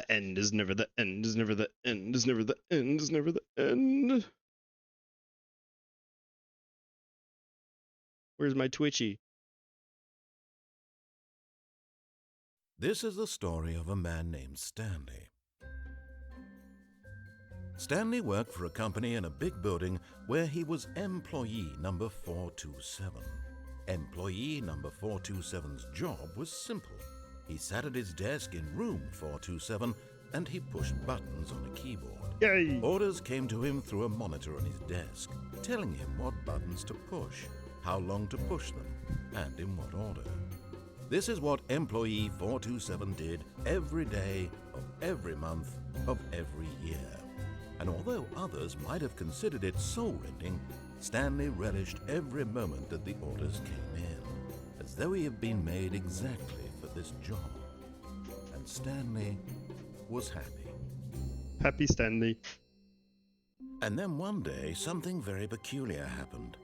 The end is never the end is never the end is never the end is never the end. Where's my Twitchy? This is the story of a man named Stanley. Stanley worked for a company in a big building where he was employee number 427. Employee number 427's job was simple. He sat at his desk in room 427 and he pushed buttons on a keyboard. Yay! Orders came to him through a monitor on his desk, telling him what buttons to push, how long to push them, and in what order. This is what employee 427 did every day of every month of every year. And although others might have considered it soul-rending, Stanley relished every moment that the orders came in, as though he had been made exactly for this job. And Stanley was happy. Happy Stanley. And then one day, something very peculiar happened.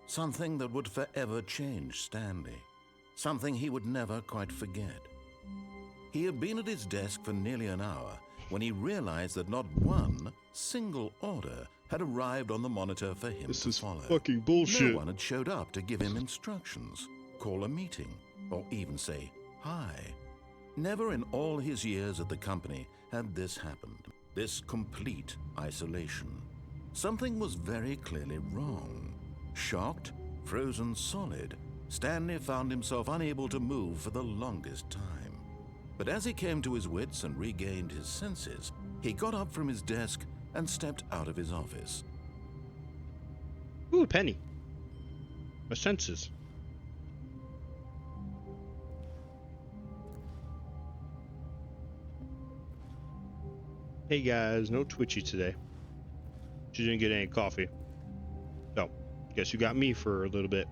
Something that would forever change Stanley. Something he would never quite forget. He had been at his desk for nearly an hour when he realized that not one single order had arrived on the monitor for him to follow. This is fucking bullshit. No one had showed up to give him instructions, call a meeting, or even say hi. Never in all his years at the company had this happened. This complete isolation. Something was very clearly wrong. Shocked, frozen solid, Stanley found himself unable to move for the longest time. But as he came to his wits and regained his senses, he got up from his desk and stepped out of his office. Ooh, a penny. My senses. Hey guys, no Twitchy today. She didn't get any coffee. So, guess you got me for a little bit.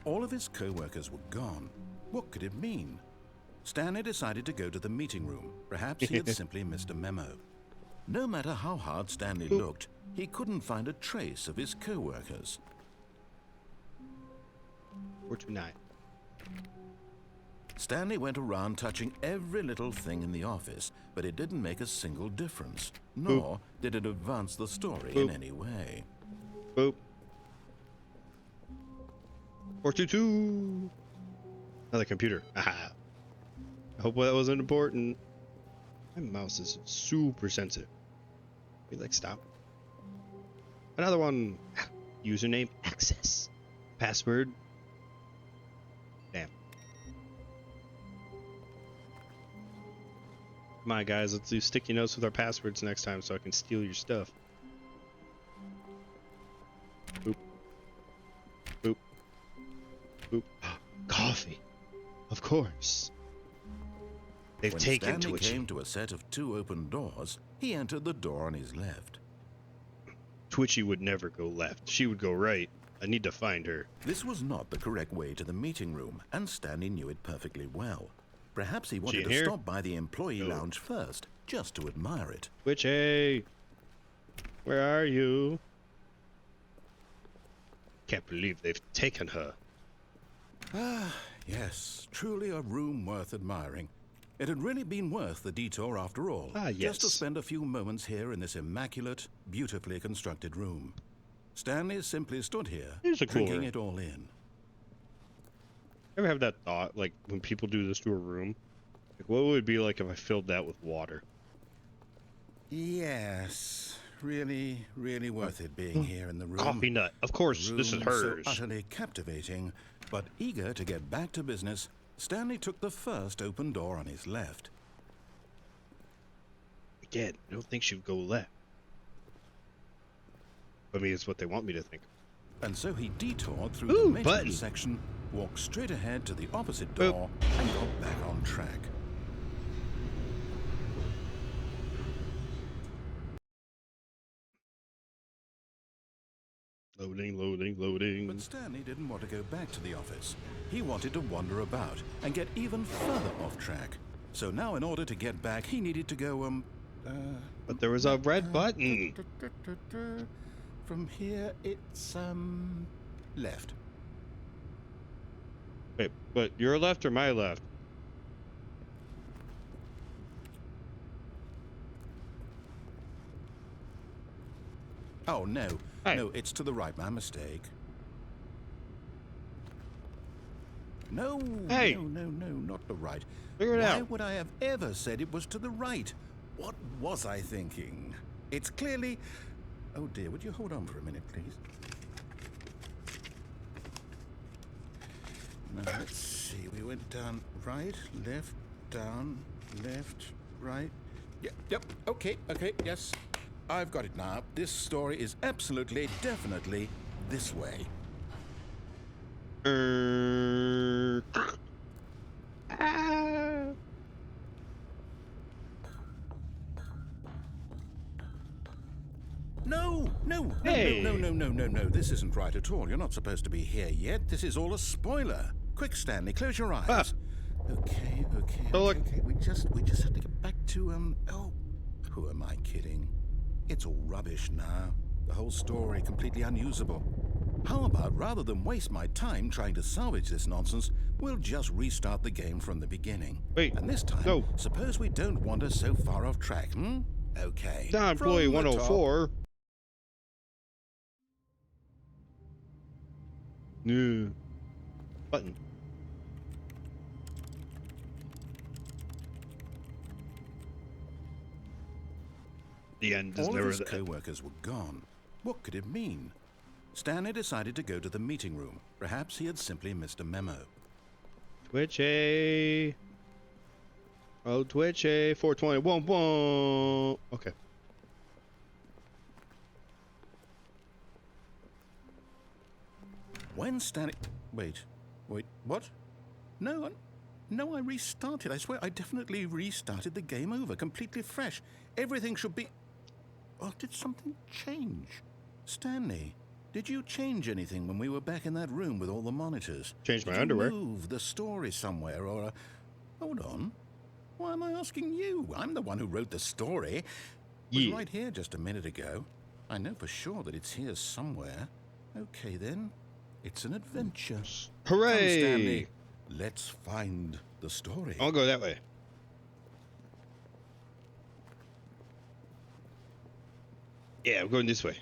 All of his co-workers were gone. What could it mean? Stanley decided to go to the meeting room. Perhaps he had simply missed a memo. No matter how hard Stanley looked, he couldn't find a trace of his co-workers. 429. Stanley went around touching every little thing in the office, but it didn't make a single difference, nor did it advance the story in any way. Boop. 422. Another computer. Aha. I hope that wasn't important. My mouse is super sensitive. Wait, like stop. Another one. Username access. Password. Damn. Come on, guys. Let's do sticky notes with our passwords next time so I can steal your stuff. Boop. Boop. Boop. Coffee. Of course. They've When taken Stanley Twitchy. came to a set of 2 open doors, he entered the door on his left. Twitchy would never go left. She would go right. I need to find her. This was not the correct way to the meeting room, and Stanley knew it perfectly well. Perhaps he wanted to stop by the employee lounge first, just to admire it. Twitchy! Where are you? Can't believe they've taken her. Ah, yes, truly a room worth admiring. It had really been worth the detour after all, just to spend a few moments here in this immaculate, beautifully constructed room. Stanley simply stood here, drinking it all in. Ever have that thought, like, when people do this to a room? Like, what would it be like if I filled that with water? Yes, really, really worth it being here in the room. Coffee nut. Of course, this is hers. So utterly captivating, but eager to get back to business, Stanley took the first open door on his left. Again, I don't think she would go left. I mean, it's what they want me to think. And so he detoured through the maintenance section, walked straight ahead to the opposite door, and got back on track. Loading, loading, loading. But Stanley didn't want to go back to the office. He wanted to wander about and get even further off track. So now in order to get back, he needed to go, But there was a red button. From here, it's, left. Wait, but your left or my left? Oh, no. Hey. No, it's to the right. My mistake. No, Hey. no, not the right. Figure it Why out. would I have ever said it was to the right? What was I thinking? It's clearly... Oh, dear, would you hold on for a minute, please? Now, let's see. We went down right, left, down, left, right. Yep, okay, yes. I've got it now. This story is absolutely, definitely this way. No. This isn't right at all. You're not supposed to be here yet. This is all a spoiler. Quick, Stanley, close your eyes. Ah. Okay. Look. Okay. We just have to get back to, oh, who am I kidding? It's all rubbish now. The whole story completely unusable. How about, rather than waste my time trying to salvage this nonsense, we'll just restart the game from the beginning. Wait. And this time, No. suppose we don't wander so far off track, Okay. Down employee From the 104. New button. The end is All never of his the end. co-workers were gone. What could it mean? Stanley decided to go to the meeting room. Perhaps he had simply missed a memo. Twitchy. Oh, Twitchy. 420. Whoa. Okay. When Stanley... Wait, what? No, I restarted. I swear, I definitely restarted the game over, completely fresh. Everything should be... Oh, did something change? Stanley, did you change anything when we were back in that room with all the monitors? Changed my Did underwear. you move the story somewhere, or... Hold on. Why am I asking you? I'm the one who wrote the story. It was Yeah. right here just a minute ago. I know for sure that it's here somewhere. Okay, then. It's an adventure. Hooray! Come, Stanley. Let's find the story. I'll go that way. Yeah, I'm going this way.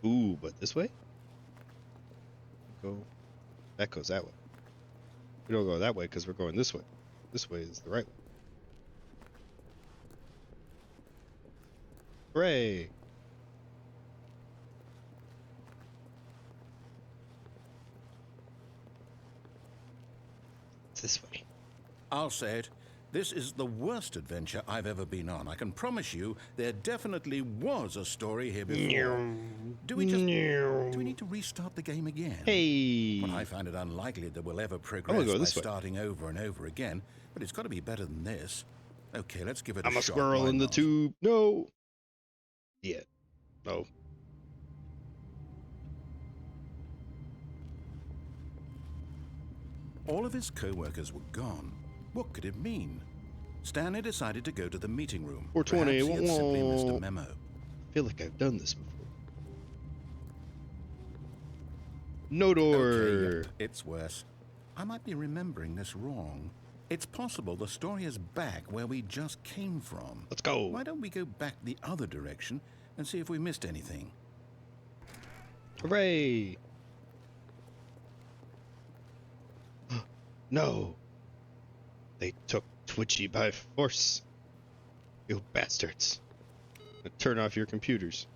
Ooh, but this way? That goes that way. We don't go that way because we're going this way. This way is the right way. Hooray! It's this way. I'll say it. This is the worst adventure I've ever been on. I can promise you there definitely was a story here before. Do we need to restart the game again? Hey! Well, I find it unlikely that we'll ever progress go by this way. starting over and over again, but it's got to be better than this. Okay, let's give it I'm a a shot. squirrel Why in the not? tube. No. Yeah. No. All of his co-workers were gone. What could it mean? Stanley decided to go to the meeting room. 420. Perhaps he had simply missed a memo. I feel like I've done this before. No door. Okay, yep, it's worse. I might be remembering this wrong. It's possible the story is back where we just came from. Let's go. Why don't we go back the other direction and see if we missed anything? Hooray! No. They took Twitchy by force. You bastards. Now turn off your computers.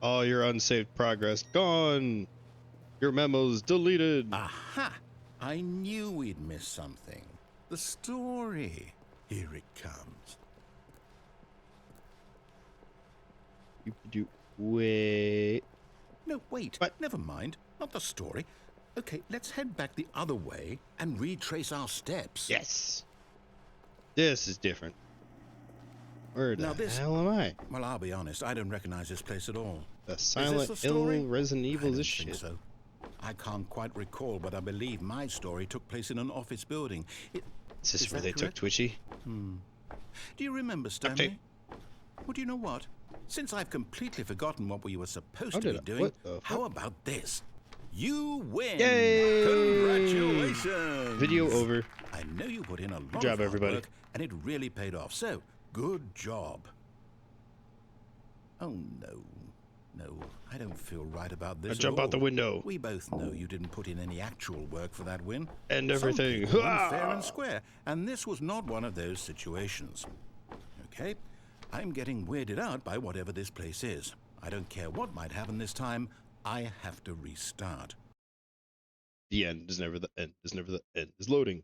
All your unsaved progress gone. Your memos deleted. Aha! I knew we'd miss something. The story. Here it comes. Wait. No, wait. What? Never mind. Not the story. Okay, let's head back the other way and retrace our steps. Yes. This is different. Where Now the this- hell am I? Well, I'll be honest. I don't recognize this place at all. The the Silent story? Hill Resident I Evil don't this think shit. so. I can't quite recall, but I believe my story took place in an office building. Is this Is where that they took correct? Twitchy? Do you remember, Stanley? Well, do you know what? Since I've completely forgotten what we were supposed Oh, to did be I? doing, What the how fuck? about this? You win! Yay! Congratulations! Video over. I know you put in a lot job, of hard everybody. work, and it really paid off. So, good job. Oh, no. No, I don't feel right about this I jump out the window. We both know you didn't put in any actual work for that win. And everything. Some people win fair and square, and this was not one of those situations. Okay? I'm getting weirded out by whatever this place is. I don't care what might happen this time. I have to restart. The end is never the end. Is never the end. Is loading.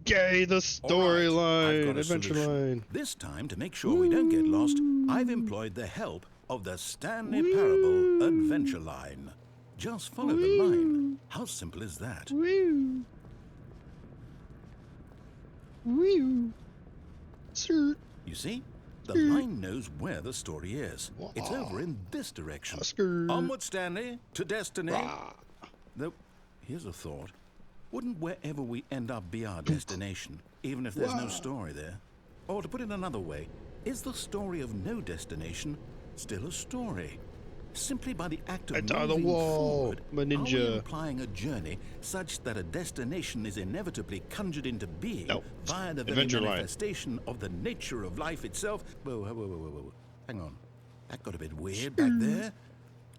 Yay, the Right, storyline, adventure line. This time, to make sure we don't get lost, I've employed the help of the Stanley Parable Adventure Line. Just follow the line. How simple is that? Woo. Woo. Sir. You see? The line knows where the story is. It's over in this direction. Oscar. Onward, Stanley, to destiny. Rah. Though, here's a thought. Wouldn't wherever we end up be our destination, even if there's no story there? Or to put it another way, is the story of no destination still a story? Simply by the act of moving forward, my are we ninja. implying a journey such that a destination is inevitably conjured into being via the very Adventure line. manifestation of the nature of life itself? Whoa. Hang on. That got a bit weird back there.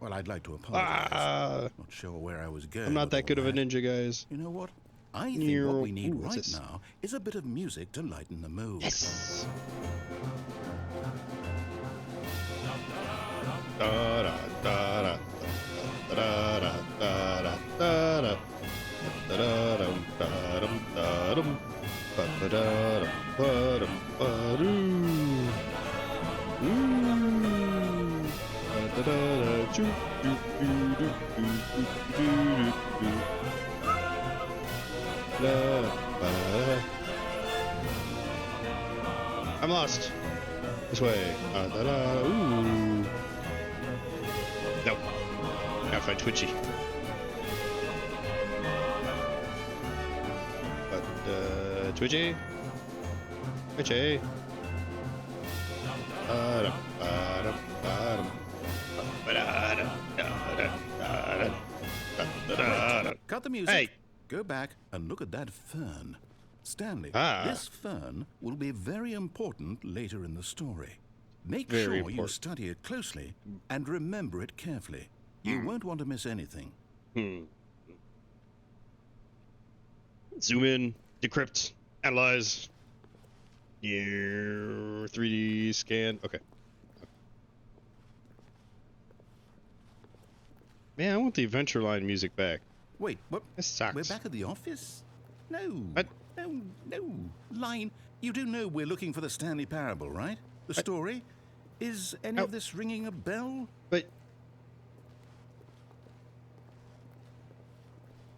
Well, I'd like to apologize. Not sure where I was going. I'm not that good of a ninja, guys. You know what? I think what we need right now is a bit of music to lighten the mood. Yes. I'm lost. This way. Ooh. Nope. Gotta find Twitchy. But, Twitchy? Twitchy? Cut the music. Hey. Go back and look at that fern. Stanley, Ah. this fern will be very important later in the story. Make Very sure you important. study it closely and remember it carefully. You won't want to miss anything. Zoom in, decrypt, analyze. Yeah, 3D scan. Okay. Man, I want the Adventure Line music back. Wait, what? This sucks. We're back at the office? No. What? No. Line, you do know we're looking for the Stanley Parable, right? The story? Is any of this ringing a bell? But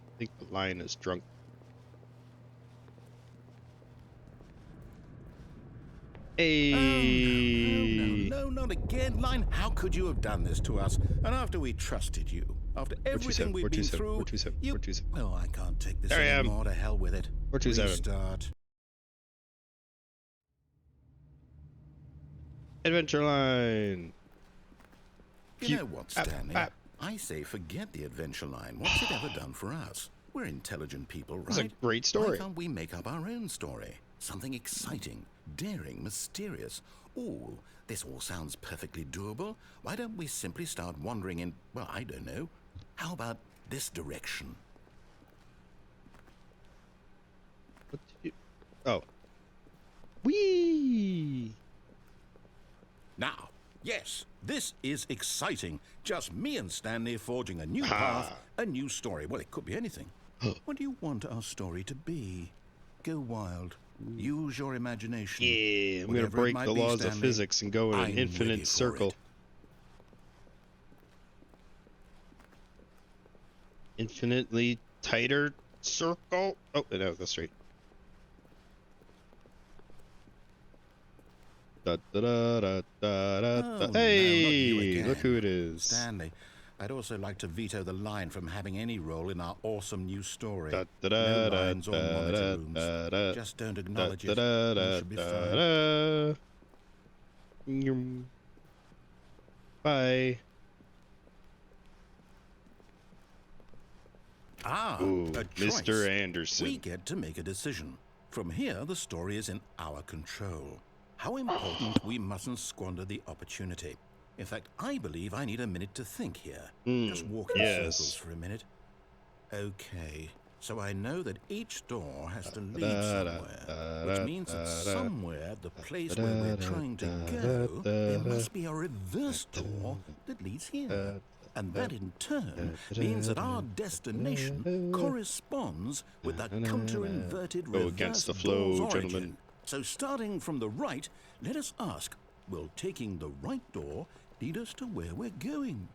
I think the lion is drunk. Hey. No, not again. Line, how could you have done this to us? And after we trusted you, after everything we've been through, you... Well, I can't take this anymore. To hell with it. 427. Restart. Adventure Line. You know what, Stanley? I say forget the Adventure Line. What's it ever done for us? We're intelligent people, right? It's a great story. Why can't we make up our own story? Something exciting, daring, mysterious. Ooh, this all sounds perfectly doable. Why don't we simply start wandering in, well, I don't know. How about this direction? What did you... Oh. Whee! Now, yes, this is exciting. Just me and Stanley forging a new path, a new story. Well, it could be anything. What do you want our story to be? Go wild. Use your imagination. Yeah, I'm going to break the laws of physics and go in an infinite circle. Infinitely tighter circle? Oh, no, that's right. Da, da, da, da, da, da. Oh, Hey, no, look who it is. Stanley, I'd also like to veto the line from having any role in our awesome new story. Da, da, No da, lines or da, monitor da, rooms. da, da, Just don't acknowledge it. da, da, You should be da, fine. da. Nyum. Bye. Ah, Ooh, a choice. Mr. Anderson. We get to make a decision. From here, the story is in our control. how important we mustn't squander the opportunity. In fact, I believe I need a minute to think here. Just walk in circles for a minute. Okay, so I know that each door has to lead somewhere, which means that somewhere at the place where we're trying to go, there must be a reverse door that leads here. And that in turn means that our destination corresponds with that counter-inverted reverse against the flow, door's origin. gentlemen. So starting from the right, let us ask, will taking the right door lead us to where we're going?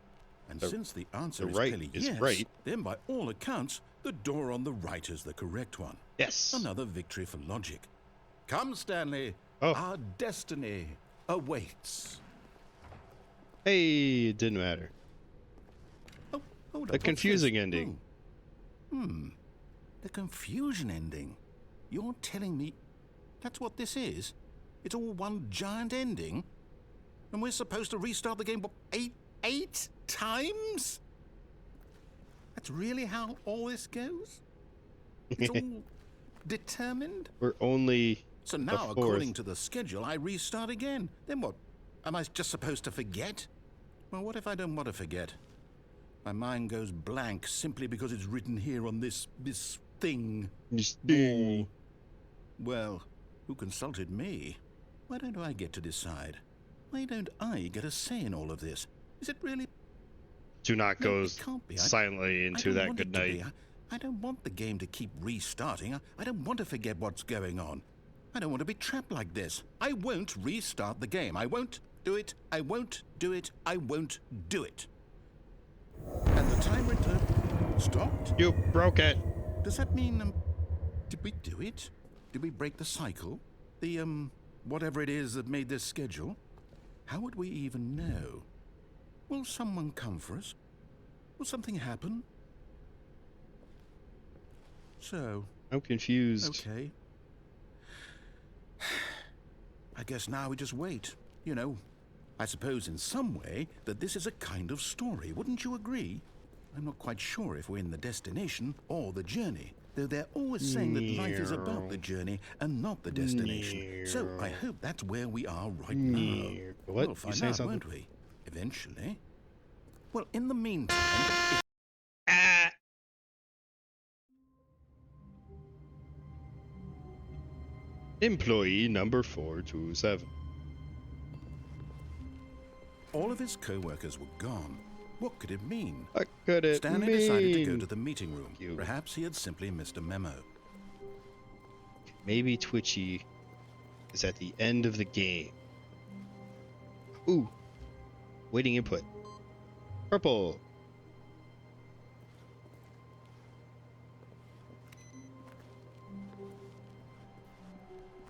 And since the answer is clearly yes, then by all accounts, the door on the right is the correct one. Yes. Another victory for logic. Come, Stanley. Oh. Our destiny awaits. Hey, it didn't matter. Oh, hold The up. confusing ending. The confusion ending. You're telling me that's what this is? It's all one giant ending? And we're supposed to restart the game eight times? That's really how all this goes? It's all determined? We're only So now, according to the schedule, I restart again. Then what? Am I just supposed to forget? Well, what if I don't want to forget? My mind goes blank simply because it's written here on this thing. Wall. Well, who consulted me? Why don't I get to decide? Why don't I get a say in all of this? Is it really? Do not go it can't be. silently into that good night. I don't want the game to keep restarting. I don't want to forget what's going on. I don't want to be trapped like this. I won't restart the game. I won't do it. I won't do it. I won't do it. And the timer stopped? You broke it. Does that mean, did we do it? Did we break the cycle? The, whatever it is that made this schedule? How would we even know? Will someone come for us? Will something happen? So... I'm confused. Okay. I guess now we just wait. You know, I suppose in some way that this is a kind of story. Wouldn't you agree? I'm not quite sure if we're in the destination or the journey, though they're always saying that life is about the journey and not the destination. So I hope that's where we are right now. What? We'll find out, won't we? Eventually. Well, in the meantime... Employee number 427. All of his co-workers were gone. What could it mean? What could it Stanley mean? decided to go to the meeting room. Perhaps he had simply missed a memo. Maybe Twitchy is at the end of the game. Ooh. Waiting input. Purple.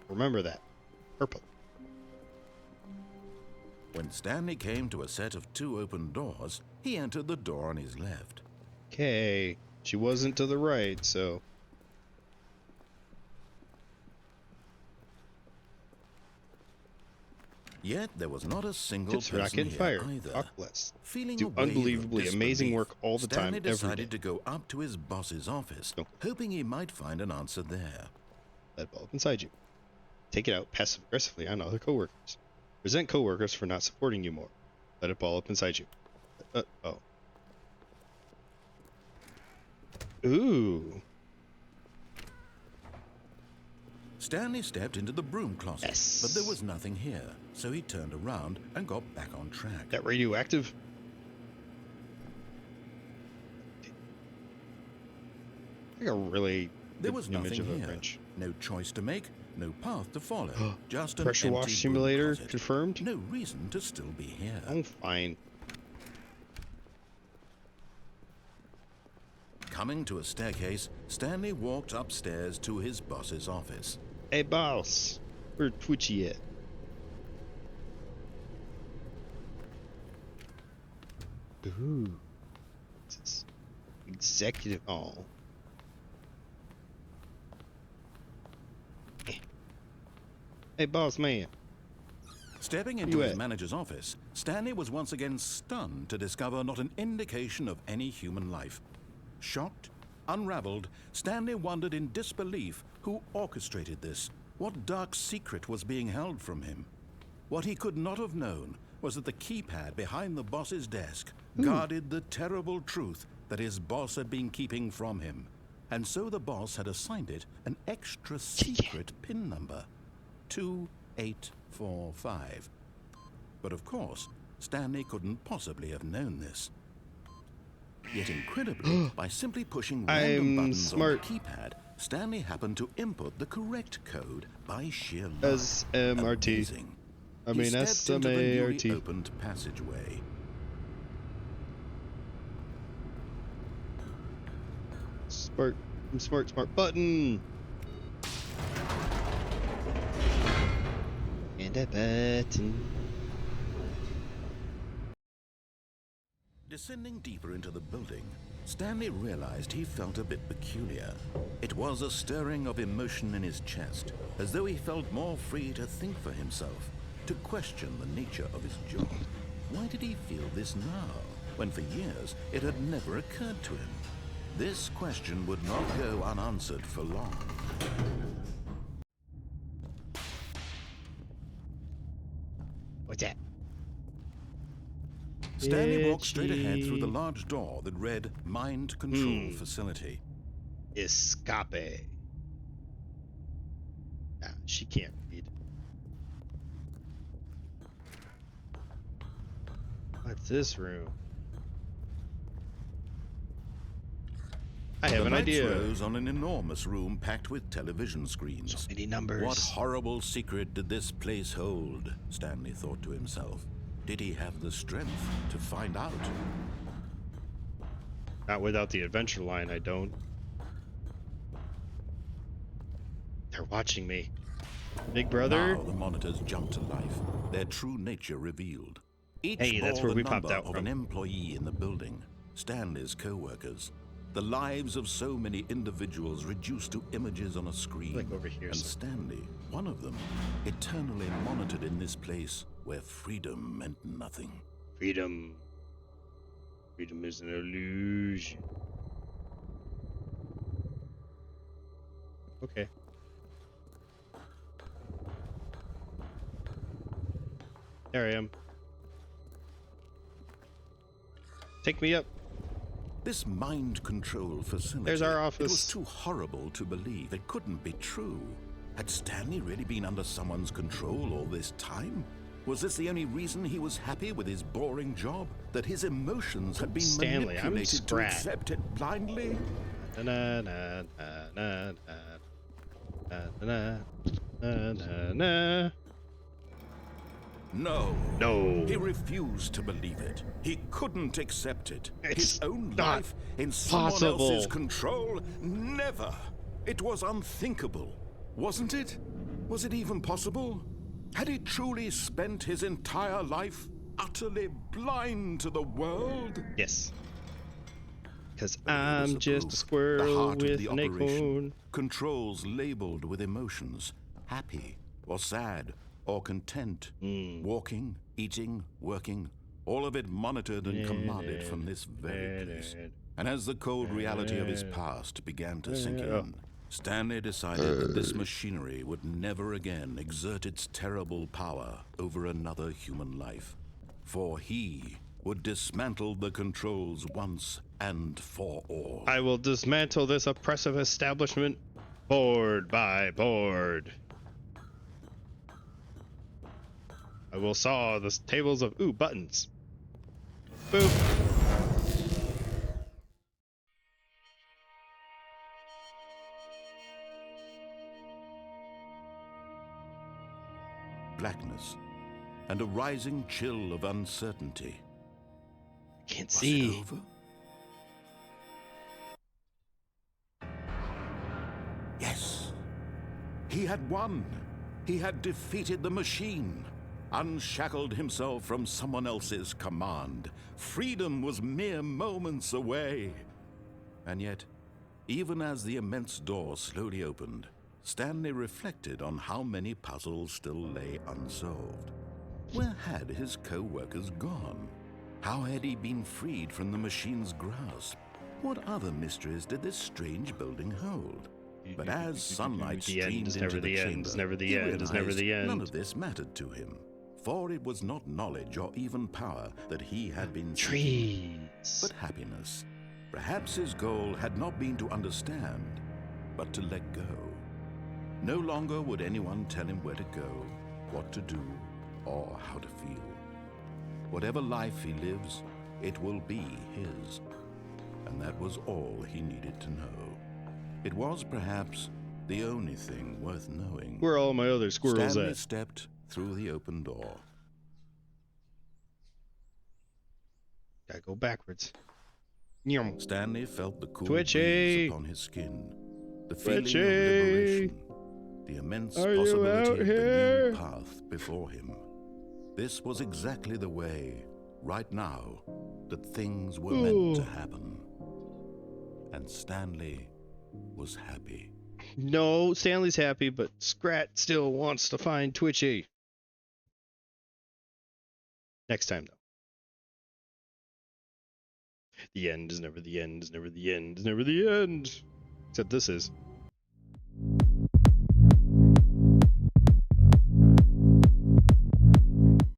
Remember that. Purple. When Stanley came to a set of 2 open doors, he entered the door on his left. Okay. She wasn't to the right, so... Yet there was not a single Tips for not person getting here fired. either. Talk less. Feeling Do a wave of unbelievably amazing disbelief, work all the time, Stanley every decided day. to go up to his boss's office, hoping he might find an answer there. Let ball up inside you. Take it out passive-aggressively on other coworkers. Resent coworkers for not supporting you more. Let it ball up inside you. Oh. Ooh. Stanley stepped into the broom closet, Yes. but there was nothing here, so he turned around and got back on track. That radioactive? Like a really There was image nothing of a here. wrench. No choice to make, no path to follow. Just an Pressure empty wash broom simulator closet. confirmed? No reason to still be here. Oh, fine. Coming to a staircase, Stanley walked upstairs to his boss's office. Hey, boss. Where Twitchy at? Ooh. This is executive. Oh. Hey, boss man. Stepping into his manager's office, Stanley was once again stunned to discover not an indication of any human life. Shocked, unraveled, Stanley wondered in disbelief who orchestrated this. What dark secret was being held from him? What he could not have known was that the keypad behind the boss's desk guarded the terrible truth that his boss had been keeping from him. And so the boss had assigned it an extra secret PIN number, 2845. But of course, Stanley couldn't possibly have known this. Yet incredibly, by simply pushing random buttons on the keypad, Stanley happened to input the correct code by sheer luck. SMRT. Amazing. I mean, He stepped into the newly SMART. opened passageway. Smart button. And a button. Descending deeper into the building, Stanley realized he felt a bit peculiar. It was a stirring of emotion in his chest, as though he felt more free to think for himself, to question the nature of his job. Why did he feel this now, when for years it had never occurred to him? This question would not go unanswered for long. What's that? Stanley walked straight ahead through the large door that read Mind Control Facility. Escape. Nah, she can't read. What's this room? I have The an lights idea. rose on an enormous room packed with television screens. So many numbers. What horrible secret did this place hold? Stanley thought to himself. Did he have the strength to find out? Not without the adventure line, I don't. They're watching me. Big brother. Now the monitors jumped to life, their true nature revealed. Each Hey, that's bore where the we popped number out of from. an employee in the building, Stanley's co-workers. The lives of so many individuals reduced to images on a screen. Like over here and somewhere. Stanley, one of them, eternally monitored in this place where freedom meant nothing. Freedom. Freedom is an illusion. Okay. There I am. Take me up. This mind control facility. There's our It was office. too horrible to believe. It couldn't be true. Had Stanley really been under someone's control all this time? Was this the only reason he was happy with his boring job? That his emotions had been Stanley, I'm manipulated to Scratt. accept it blindly? Na na na na na na na na na. No. No. He refused to believe it. He couldn't accept it. It's His own not life in someone possible. else's control? Never. It was unthinkable. Wasn't it? Was it even possible? Had he truly spent his entire life utterly blind to the world? Yes. Because But here was I'm the just a proof. The squirrel heart of with the an operation. acorn. Controls labeled with emotions. Happy or sad or content. Walking, eating, working. All of it monitored and commanded from this very place. And as the cold reality of his past began to sink in, Stanley decided that this machinery would never again exert its terrible power over another human life. For he would dismantle the controls once and for all. I will dismantle this oppressive establishment board by board. I will saw the tables of buttons. Boop. Blackness and a rising chill of uncertainty. Can't Was see. it over? Yes. He had won. He had defeated the machine, unshackled himself from someone else's command. Freedom was mere moments away. And yet, even as the immense door slowly opened, Stanley reflected on how many puzzles still lay unsolved. Where had his co-workers gone? How had he been freed from the machine's grasp? What other mysteries did this strange building hold? But as sunlight The end streamed is into never the the end, chamber, is never the he end, is never realized the none end. of this mattered to him, for it was not knowledge or even power that he had been seeking, Trees. but happiness. Perhaps his goal had not been to understand, but to let go. No longer would anyone tell him where to go, what to do, or how to feel. Whatever life he lives, it will be his. And that was all he needed to know. It was perhaps the only thing worth knowing. Where are all my other squirrels Stanley at? stepped through the open door. Gotta go backwards. Nyum. Stanley felt the cool Twitchy! breeze upon his skin, the feeling Twitchy! of liberation, the immense Are you out possibility of the here? new path before him. This was exactly the way, right now, that things were meant to happen. And Stanley was happy. No, Stanley's happy, but Scratt still wants to find Twitchy. Next time, though. The end is never the end, is never the end, is never the end. Except this is.